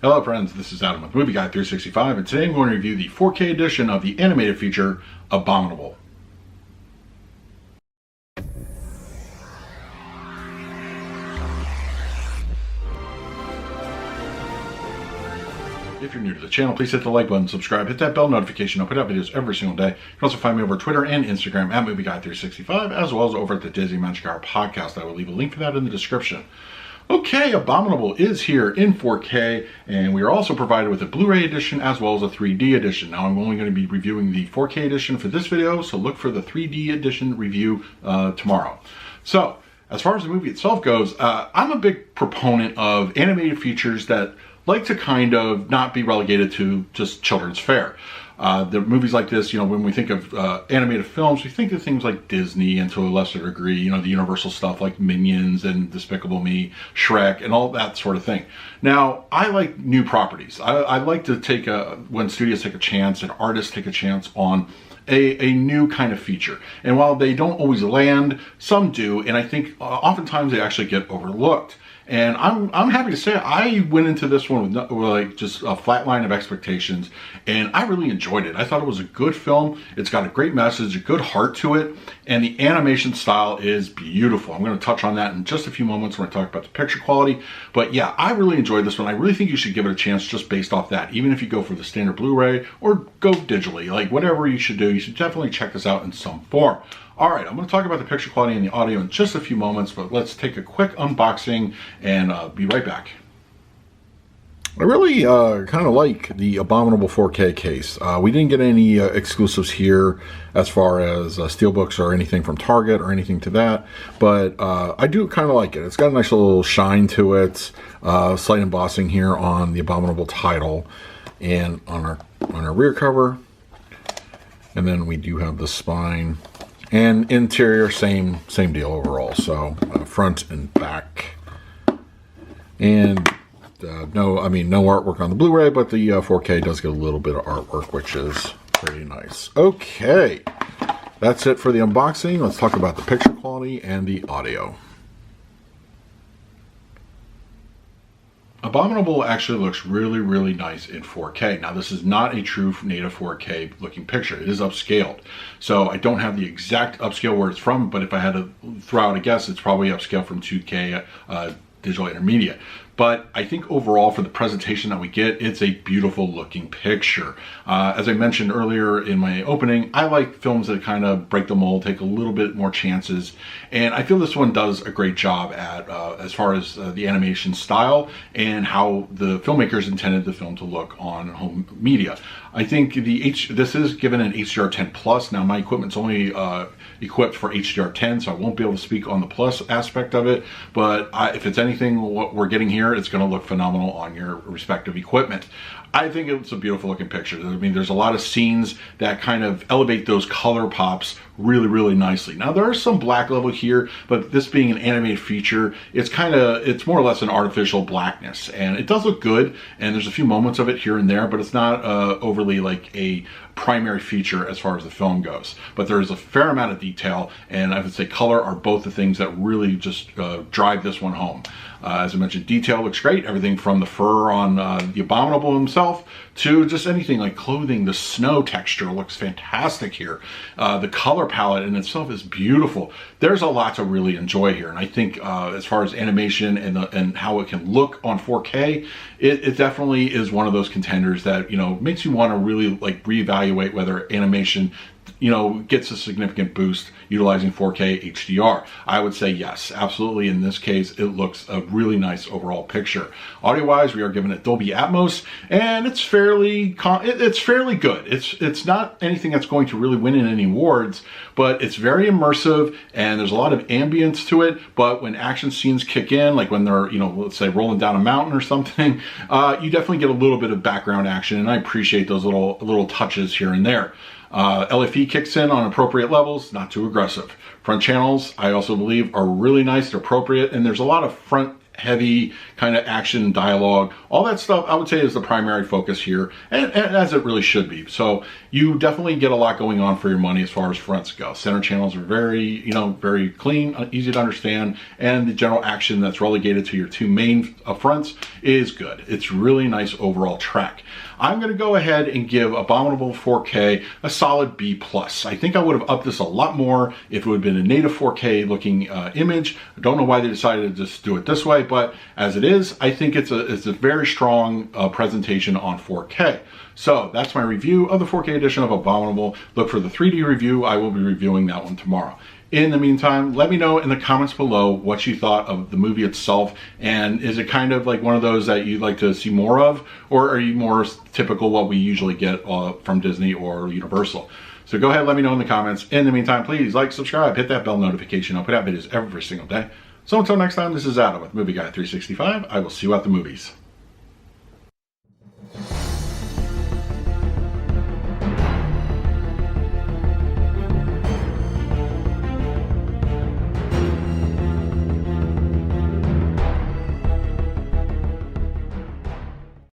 Hello friends, this is Adam with Movie Guy 365, and today I'm going to review the 4K edition of the animated feature, Abominable. If you're new to the channel, please hit the like button, subscribe, hit that bell notification. I'll put out videos every single day. You can also find me over Twitter and Instagram at Movie Guy 365, as well as over at the Disney Magic Hour podcast. I will leave a link for that in the description. Okay, Abominable is here in 4K, and we are also provided with a Blu Ray edition as well as a 3D edition. Now, I'm only going to be reviewing the 4K edition for this video, so look for the 3D edition review tomorrow. So, as far as the movie itself goes, I'm a big proponent of animated features that like to kind of not be relegated to just children's fare. The movies like this, when we think of animated films, we think of things like Disney, and to a lesser degree, the Universal stuff like Minions and Despicable Me, Shrek, and all that sort of thing. Now, I like new properties. I like to take when studios take a chance and artists take a chance on a new kind of feature. And while they don't always land, some do, and I think oftentimes they actually get overlooked. And I'm happy to say I went into this one with like just a flat line of expectations, and I really enjoyed it. I thought it was a good film. It's got a great message, a good heart to it, and the animation style is beautiful. I'm going to touch on that in just a few moments when I talk about the picture quality. But yeah, I really enjoyed this one. I really think you should give it a chance just based off that. Even if you go for the standard Blu-ray or go digitally, like whatever you should do, you should definitely check this out in some form. Alright, I'm going to talk about the picture quality and the audio in just a few moments, but let's take a quick unboxing and be right back. I really kind of like the Abominable 4K case. We didn't get any exclusives here as far as steelbooks or anything from Target or anything to that, but I do kind of like it. It's got a nice little shine to it, slight embossing here on the Abominable title and on our rear cover, and then we do have the spine. And interior, same deal overall. So front and back, and no artwork on the Blu-ray, but the 4K does get a little bit of artwork, which is pretty nice. Okay, that's it for the unboxing. Let's talk about the picture quality and the audio. Abominable actually looks really, really nice in 4K. Now, this is not a true native 4K looking picture. It is upscaled. So I don't have the exact upscale where it's from, but if I had to throw out a guess, it's probably upscaled from 2K digital intermediate. But I think overall for the presentation that we get, it's a beautiful looking picture. As I mentioned earlier in my opening, I like films that kind of break the mold, take a little bit more chances. And I feel this one does a great job at as far as the animation style and how the filmmakers intended the film to look on home media. I think this is given an HDR10 Plus. Now my equipment's only equipped for HDR10, so I won't be able to speak on the plus aspect of it. But if it's anything what we're getting here, it's going to look phenomenal on your respective equipment. I think it's a beautiful looking picture. I mean, there's a lot of scenes that kind of elevate those color pops really, really nicely. Now, there is some black level here, but this being an animated feature, it's more or less an artificial blackness, and it does look good, and there's a few moments of it here and there, but it's not overly like a primary feature as far as the film goes. But there is a fair amount of detail, and I would say color are both the things that really just drive this one home. As I mentioned, detail looks great. Everything from the fur on the Abominable himself to just anything like clothing. The snow texture looks fantastic here. The color palette in itself is beautiful. There's a lot to really enjoy here, and I think as far as animation and how it can look on 4K, it definitely is one of those contenders that makes you want to really like reevaluate whether animation gets a significant boost utilizing 4K HDR. I would say yes, absolutely. In this case, it looks a really nice overall picture. Audio-wise, we are given it Dolby Atmos, and it's fairly good. It's not anything that's going to really win in any awards, but it's very immersive, and there's a lot of ambience to it. But when action scenes kick in, like when they're let's say rolling down a mountain or something, you definitely get a little bit of background action, and I appreciate those little touches here and there. LFE kicks in on appropriate levels, not too aggressive. Front channels, I also believe, are really nice, they're appropriate, and there's a lot of front heavy kind of action, dialogue, all that stuff, I would say is the primary focus here, and as it really should be. So you definitely get a lot going on for your money as far as fronts go. Center channels are very, very clean, easy to understand, and the general action that's relegated to your two main fronts is good. It's really nice overall track. I'm going to go ahead and give Abominable 4K a solid B+. I think I would have upped this a lot more if it would have been a native 4K looking image. I don't know why they decided to just do it this way, but as it is, I think it's a very strong presentation on 4K. So that's my review of the 4K edition of Abominable. Look for the 3D review. I will be reviewing that one tomorrow. In the meantime, let me know in the comments below what you thought of the movie itself, and is it kind of like one of those that you'd like to see more of, or are you more typical what we usually get from Disney or Universal? So go ahead, let me know in the comments. In the meantime, please like, subscribe, hit that bell notification. I'll put out videos every single day. So until next time, this is Adam with Movie Guy 365. I will see you at the movies.